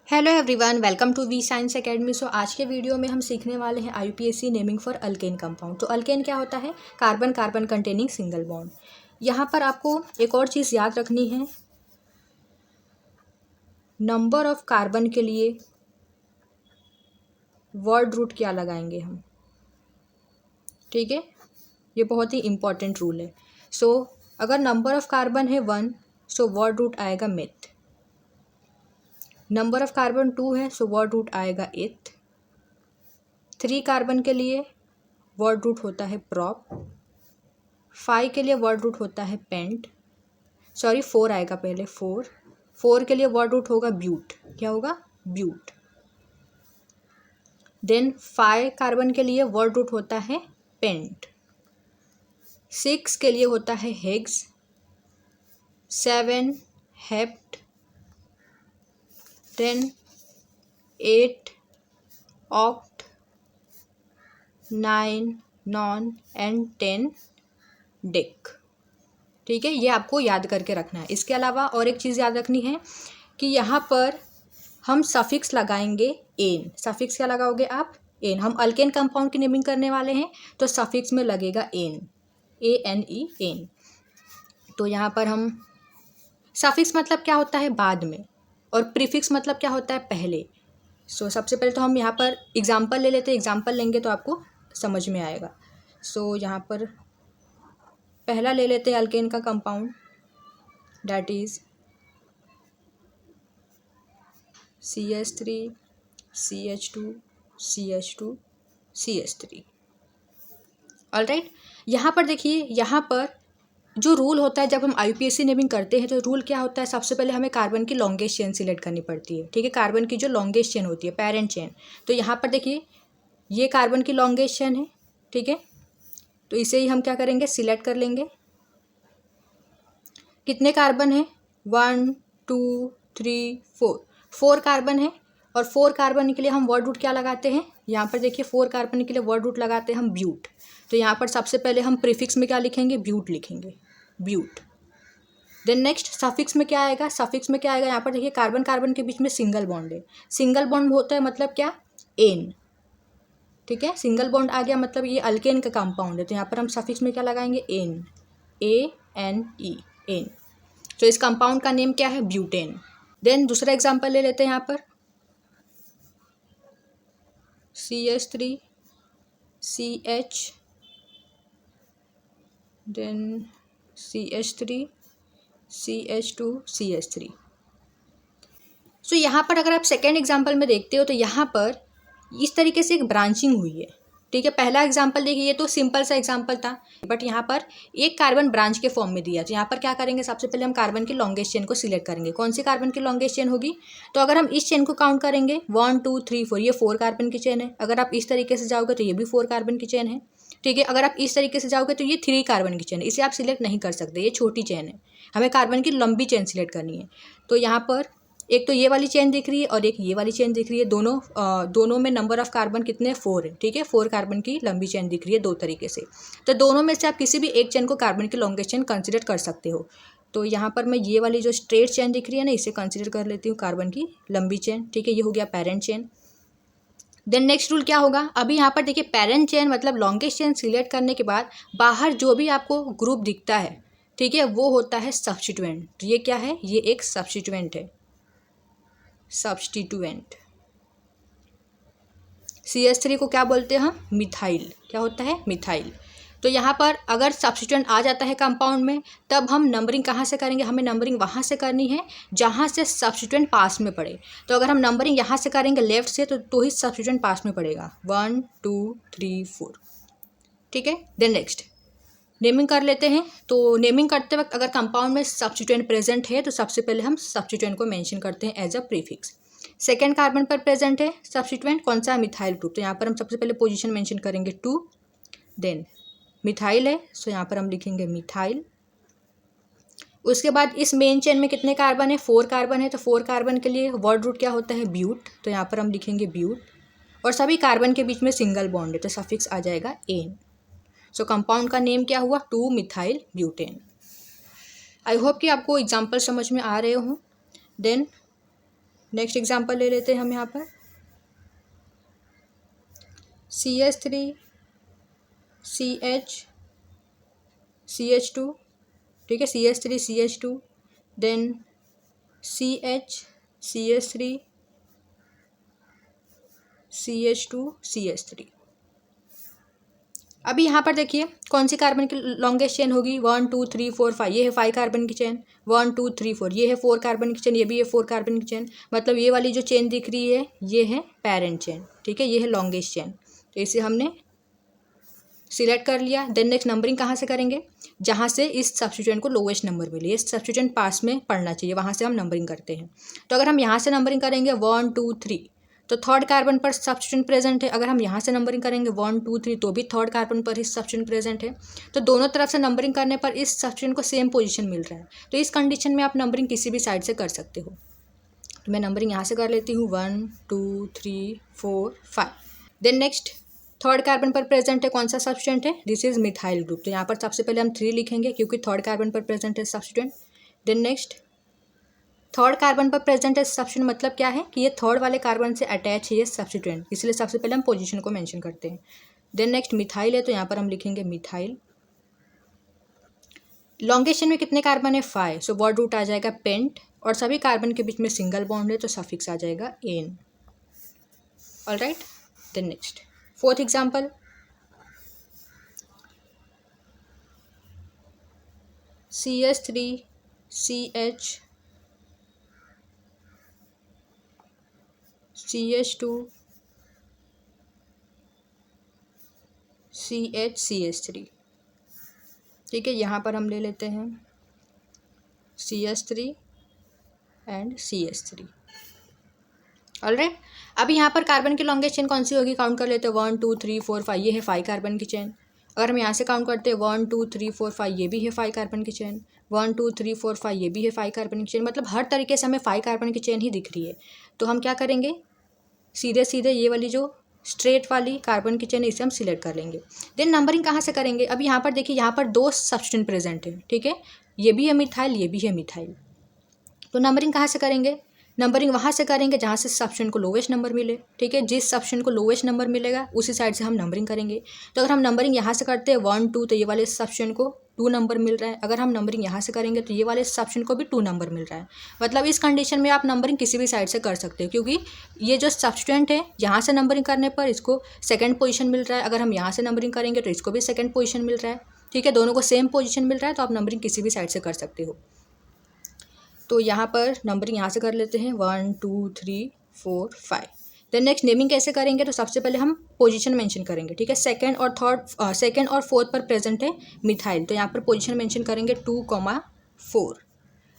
Hello everyone, welcome to we science academy. So आज के video में हम सीखने वाले हैं IUPAC naming for alkane compound. तो अल्केन क्या होता है? Carbon carbon containing single bond. यहाँ पर आपको एक और चीज़ याद रखनी है, नंबर ऑफ कार्बन के लिए वर्ड रूट क्या लगाएंगे हम, ठीक है? ये बहुत ही इंपॉर्टेंट रूल है। सो अगर नंबर ऑफ कार्बन है 1, सो वर्ड रूट आएगा मेथ। नंबर ऑफ कार्बन 2 है, सो वर्ड रूट आएगा एथ। 3 कार्बन के लिए वर्ड रूट होता है प्रॉप। 5 के लिए वर्ड रूट होता है पेंट। 4 आएगा पहले, 4 के लिए वर्ड रूट होगा ब्यूट। क्या होगा? ब्यूट। देन 5 कार्बन के लिए वर्ड रूट होता है पेंट। 6 के लिए होता है hex. 7 hept. 10 8 oct. 9 non and 10 Dick. ठीक है, ये आपको याद करके रखना है। इसके अलावा और एक चीज़ याद रखनी है कि यहाँ पर हम सफिक्स लगाएंगे एन। सफिक्स क्या लगाओगे आप? एन। हम अल्केन कंपाउंड की नेमिंग करने वाले हैं तो सफिक्स में लगेगा एन, ANE, एन। तो यहाँ पर हम सफिक्स मतलब क्या होता है? बाद में, और प्रीफिक्स मतलब क्या होता है? पहले। सो सबसे पहले तो हम यहाँ पर एग्जाम्पल ले लेते हैं। एग्जाम्पल लेंगे तो आपको समझ में आएगा। सो यहाँ पर पहला ले लेते हैं अल्केन का compound, that is CH3 CH2 CH2 CH3। Alright, यहाँ पर देखिए, यहाँ पर जो रूल होता है जब हम IUPAC नेमिंग करते हैं तो रूल क्या होता है? सबसे पहले हमें कार्बन की लॉन्गेस्ट चेन सिलेक्ट करनी पड़ती है। ठीक है, कार्बन की जो लॉन्गेस्ट चेन होती है, पेरेंट चेन। तो यहाँ पर देखिए, ये कार्बन की लॉन्गेस्ट चेन है। ठीक है, तो इसे ही हम क्या करेंगे? सिलेक्ट कर लेंगे। कितने कार्बन है? 1 2 3 4। 4 कार्बन है, और 4 कार्बन के लिए हम वर्ड रूट क्या लगाते हैं? यहाँ पर देखिए, 4 कार्बन के लिए वर्ड रूट लगाते हैं हम ब्यूट। तो यहाँ पर सबसे पहले हम प्रीफिक्स में क्या लिखेंगे? ब्यूट लिखेंगे, ब्यूट। देन नेक्स्ट सफिक्स में क्या आएगा? सफिक्स में क्या आएगा? यहाँ पर देखिए, कार्बन कार्बन के बीच में सिंगल बॉन्ड है। सिंगल बॉन्ड होता है मतलब क्या? एन। ठीक है, सिंगल बॉन्ड आ गया मतलब ये अल्केन का कंपाउंड है। तो यहाँ पर हम सफिक्स में क्या लगाएंगे? Ane, ANE, ane. तो इस कंपाउंड का नेम क्या है? ब्यूटेन। देन दूसरा एग्जांपल ले लेते हैं यहाँ पर, CH3 CH, then CH3 CH2 CH3। सो यहाँ पर अगर आप सेकेंड एग्जांपल में देखते हो तो यहाँ पर इस तरीके से एक ब्रांचिंग हुई है। ठीक है, पहला एग्जांपल देखिए, ये तो सिंपल सा एग्जांपल था, बट यहाँ पर एक कार्बन ब्रांच के फॉर्म में दिया। तो यहाँ पर क्या करेंगे? सबसे पहले हम कार्बन की लॉन्गेस्ट चेन को सिलेक्ट करेंगे। कौन सी कार्बन की लॉन्गेस्ट चेन होगी? तो अगर हम इस चेन को काउंट करेंगे 1 2 3 4, ये 4 कार्बन की चेन है। अगर आप इस तरीके से जाओगे तो ये भी 4 कार्बन की चेन है। ठीक है, अगर आप इस तरीके से जाओगे तो ये 3 कार्बन की चेन है। इसे आप सिलेक्ट नहीं कर सकते, ये छोटी चेन है। हमें कार्बन की लंबी चेन सिलेक्ट करनी है। तो यहाँ पर एक तो ये वाली चेन दिख रही है और एक ये वाली चेन दिख रही है। दोनों में नंबर ऑफ कार्बन कितने? 4 है। ठीक है, 4 कार्बन की लंबी चेन दिख रही है दो तरीके से। तो दोनों में से आप किसी भी एक चेन को कार्बन की लॉन्गेस्ट चेन कंसिडर कर सकते हो। तो यहाँ पर मैं ये वाली जो स्ट्रेट चेन दिख रही है ना, इसे कंसिडर कर लेती हूँ कार्बन की लंबी चेन। ठीक है, ये हो गया parent chain. Then next rule क्या होगा? अभी यहाँ पर देखिए, पेरेंट चेन मतलब लॉन्गेस्ट चेन सिलेक्ट करने के बाद बाहर जो भी आपको ग्रुप दिखता है, ठीक है, वो होता है सब्स्टिट्यूएंट। तो ये क्या है? ये एक सब्स्टिट्यूएंट है, सब्स्टिट्यूएंट। CH3 को क्या बोलते हैं हम? मिथाइल। क्या होता है? मिथाइल। तो यहाँ पर अगर सब्स्टिट्यूएंट आ जाता है कंपाउंड में, तब हम नंबरिंग कहाँ से करेंगे? हमें नंबरिंग वहाँ से करनी है जहाँ से सब्स्टिट्यूएंट पास में पड़े। तो अगर हम नंबरिंग यहाँ से करेंगे लेफ्ट से, तो ही सब्स्टिट्यूएंट पास में पड़ेगा। 1 2 3 4। ठीक है, देन नेक्स्ट नेमिंग कर लेते हैं। तो नेमिंग करते वक्त अगर कंपाउंड में सब्स्टिट्यूएंट प्रेजेंट है तो सबसे पहले हम सब्स्टिट्यूएंट को मेंशन करते हैं as a prefix. Second carbon पर प्रेजेंट है सब्स्टिट्यूएंट, कौन सा? Methyl group. तो यहाँ पर हम सबसे पहले पोजीशन मेंशन करेंगे 2। देन मिथाइल है, सो यहाँ पर हम लिखेंगे मिथाइल। उसके बाद इस मेन चेन में कितने कार्बन है? 4 कार्बन है। तो 4 कार्बन के लिए वर्ड रूट क्या होता है? ब्यूट। तो यहाँ पर हम लिखेंगे ब्यूट। और सभी कार्बन के बीच में सिंगल बॉन्ड है तो सफिक्स आ जाएगा एन। सो कंपाउंड का नेम क्या हुआ? 2 मिथाइल ब्यूटेन। आई होप कि आपको एग्जाम्पल समझ में आ रहे हो। देन नेक्स्ट एग्जांपल ले लेते हैं हम यहाँ पर CH3 CH CH2, ठीक है, CH3 CH2, then CH CH3 CH2 CH3। अभी यहाँ पर देखिए कौन सी कार्बन की लॉन्गेस्ट चेन होगी, 1 2 3 4 5, ये है 5 कार्बन की चेन, 1 2 3 4, ये है 4 कार्बन की चेन, ये भी है 4 कार्बन की चेन, मतलब ये वाली जो चेन दिख रही है ये है पेरेंट चेन, ठीक है, ये है लॉन्गेस्ट चेन। तो इसे हमने सिलेक्ट कर लिया। देन नेक्स्ट नंबरिंग कहाँ से करेंगे, जहाँ से इस सब्स्टिट्यूएंट को लोवेस्ट नंबर मिले, ये सब्स्टिट्यूएंट पास में पड़ना चाहिए, वहाँ से हम नंबरिंग करते हैं। तो अगर हम यहाँ से नंबरिंग करेंगे 1 2 3, तो थर्ड कार्बन पर सब्स्टिट्यूएंट प्रेजेंट है। अगर हम यहाँ से नंबरिंग करेंगे 1 2 3, तो भी थर्ड कार्बन पर ही सब्स्टिट्यूएंट प्रेजेंट है। तो दोनों तरफ से नंबरिंग करने पर इस सब्स्टिट्यूएंट को सेम पोजीशन मिल रहा है। तो इस कंडीशन में आप नंबरिंग किसी भी साइड से कर सकते हो। तो मैं नंबरिंग यहाँ से कर लेती हूँ 1 2 3 4 5। देन नेक्स्ट थर्ड कार्बन पर प्रेजेंट है कौन सा सब्स्टिट्यूएंट है, दिस इज मिथाइल ग्रुप। तो यहाँ पर सबसे पहले हम 3 लिखेंगे क्योंकि थर्ड कार्बन पर प्रेजेंट है substituent. Then next third carbon पर प्रेजेंट है सब्स्टिट्यूएंट, मतलब क्या है कि ये थर्ड वाले कार्बन से अटैच है ये सब्स्टिट्यूएंट, इसलिए सबसे पहले हम पोजीशन को मेंशन करते हैं। देन नेक्स्ट मिथाइल है, तो यहाँ पर हम लिखेंगे मिथाइल। लॉन्गेस्ट चेन में कितने कार्बन है, 5, सो वर्ड रूट आ जाएगा पेंट, और सभी कार्बन के बीच में सिंगल बॉन्ड है तो सफिक्स आ जाएगा ane. Alright, then next fourth example, CH3 CH CH2 CH CH3, ठीक है, यहाँ पर हम ले लेते हैं CH3 एंड CH3। ऑलराइट, अब यहाँ पर कार्बन की लॉन्गेस्ट चेन कौन सी होगी, काउंट कर लेते हैं 1 2 3 4 5, ये है 5 कार्बन की चेन। अगर हम यहाँ से काउंट करते हैं 1 2 3 4 5, ये भी है 5 कार्बन की चेन, 1 2 3 4 5, ये भी है 5 कार्बन की चेन, मतलब हर तरीके से हमें 5 कार्बन की चेन ही दिख रही है। तो हम क्या करेंगे, सीधे सीधे ये वाली जो स्ट्रेट वाली कार्बन की चेन इसे हम सिलेक्ट कर लेंगे। देन नंबरिंग कहाँ से करेंगे, अब यहाँ पर देखिए यहाँ पर 2 सब्स्टिट्यूएंट प्रेजेंट है, ठीक है, ये भी है मिथाइल, ये भी है मिथाइल। तो नंबरिंग कहाँ से करेंगे, नंबरिंग वहाँ से करेंगे जहाँ से सब्स्टिट्यूएंट को लोवेस्ट नंबर मिले, ठीक है, जिस सब्स्टिट्यूएंट को लोवेस्ट नंबर मिलेगा उसी साइड से हम नंबरिंग करेंगे। तो अगर हम नंबरिंग यहाँ से करते हैं 1 2, तो ये वाले सब्स्टिट्यूएंट को 2 नंबर मिल रहा है। अगर हम नंबरिंग यहाँ से करेंगे तो ये वाले सब्स्टिट्यूएंट को भी 2 नंबर मिल रहा है। मतलब इस कंडीशन में आप नंबरिंग किसी भी साइड से कर सकते हो, क्योंकि ये जो सब्स्टिट्यूएंट है यहाँ से नंबरिंग करने पर इसको सेकेंड पोजीशन मिल रहा है, अगर हम यहाँ से नंबरिंग करेंगे तो इसको भी सेकेंड पोजीशन मिल रहा है, ठीक है, दोनों को सेम पोजीशन मिल रहा है। तो आप नंबरिंग किसी भी साइड से कर सकते हो। तो यहाँ पर नंबरिंग यहाँ से कर लेते हैं 1 2 3 4 5। देन नेक्स्ट नेमिंग कैसे करेंगे, तो सबसे पहले हम पोजीशन मेंशन करेंगे, ठीक है, सेकंड और फोर्थ पर प्रेजेंट है मिथाइल, तो यहाँ पर पोजीशन मेंशन करेंगे 2 4।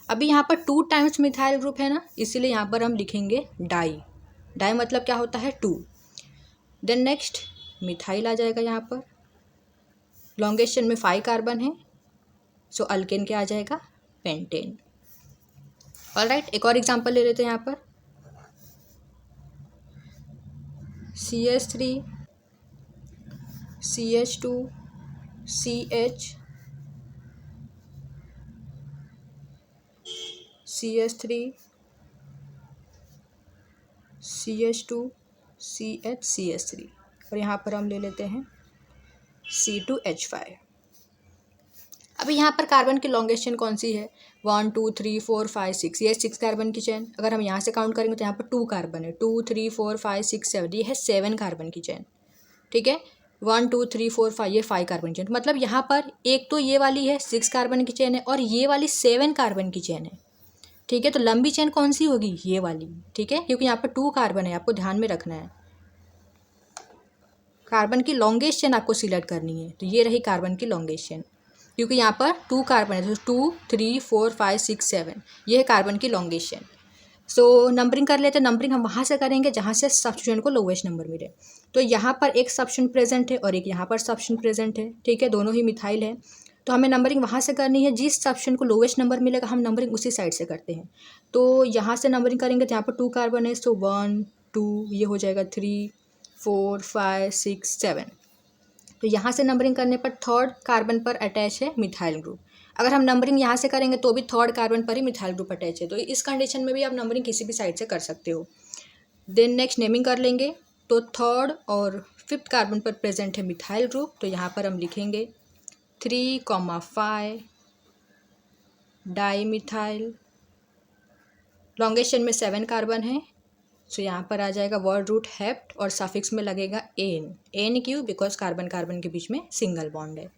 अभी यहाँ पर 2 टाइम्स मिथाइल ग्रुप है ना, इसीलिए यहाँ पर हम लिखेंगे डाई। डाई मतलब क्या होता है, 2। देन नेक्स्ट मिथाइल आ जाएगा, यहाँ पर लॉन्गेस्ट चेन में 5 कार्बन है, सो अल्केन क्या आ जाएगा, पेंटेन। ऑलराइट, एक और एग्जांपल ले लेते हैं यहाँ पर CH3 CH2 CH CH3 CH2 CH CH3, और यहाँ पर हम ले लेते हैं C2H5। अभी यहाँ पर कार्बन की लॉन्गेस्ट चेन कौन सी है, 1 2 3 4 5 6, ये 6 कार्बन की चेन। अगर हम यहाँ से काउंट करेंगे तो यहाँ पर 2 कार्बन है, 2 3 4 5 6 7, ये है 7 कार्बन की चेन, ठीक है, 1 2 3 4 5, ये 5 कार्बन की चेन। मतलब यहाँ पर एक तो ये वाली है 6 कार्बन की चेन है, और ये वाली 7 कार्बन की चेन है, ठीक है। तो लंबी चेन कौन सी होगी, ये वाली, ठीक है, क्योंकि यहाँ पर 2 कार्बन है, आपको ध्यान में रखना है। कार्बन की लॉन्गेस्ट चेन आपको सिलेक्ट करनी है, तो ये रही कार्बन की लॉन्गेस्ट चेन, क्योंकि यहाँ पर 2 कार्बन है, तो 2 3 4 5 6 7, ये है कार्बन की लॉन्गेस्ट चेन। सो नंबरिंग कर लेते हैं। नंबरिंग हम वहाँ से करेंगे जहाँ से सब्स्टिट्यूएंट को लोवेस्ट नंबर मिले। तो यहाँ पर एक सब्स्टिट्यूएंट प्रेजेंट है और एक यहाँ पर सब्स्टिट्यूएंट प्रेजेंट है, ठीक है, दोनों ही मिथाइल है। तो हमें नंबरिंग वहाँ से करनी है, जिस सब्स्टिट्यूएंट को लोवेस्ट नंबर मिलेगा हम नंबरिंग उसी साइड से करते हैं। तो यहाँ से नंबरिंग करेंगे तो यहाँ पर 2 कार्बन है, सो 1 2, ये हो जाएगा 3 4 5 6 7। तो यहाँ से नंबरिंग करने पर थर्ड कार्बन पर अटैच है मिथाइल ग्रुप। अगर हम नंबरिंग यहाँ से करेंगे तो भी थर्ड कार्बन पर ही मिथाइल ग्रुप अटैच है, तो इस कंडीशन में भी आप नंबरिंग किसी भी साइड से कर सकते हो। देन नेक्स्ट नेमिंग कर लेंगे, तो थर्ड और फिफ्थ कार्बन पर प्रेजेंट है मिथाइल ग्रुप, तो यहाँ पर हम लिखेंगे 3,5 डाई मिथाइल। लॉन्गेस्ट चेन में 7 कार्बन है, सो यहाँ पर आ जाएगा वर्ड रूट हेप्ट और सफिक्स में लगेगा एन। एन क्यों? बिकॉज कार्बन कार्बन के बीच में सिंगल बॉन्ड है।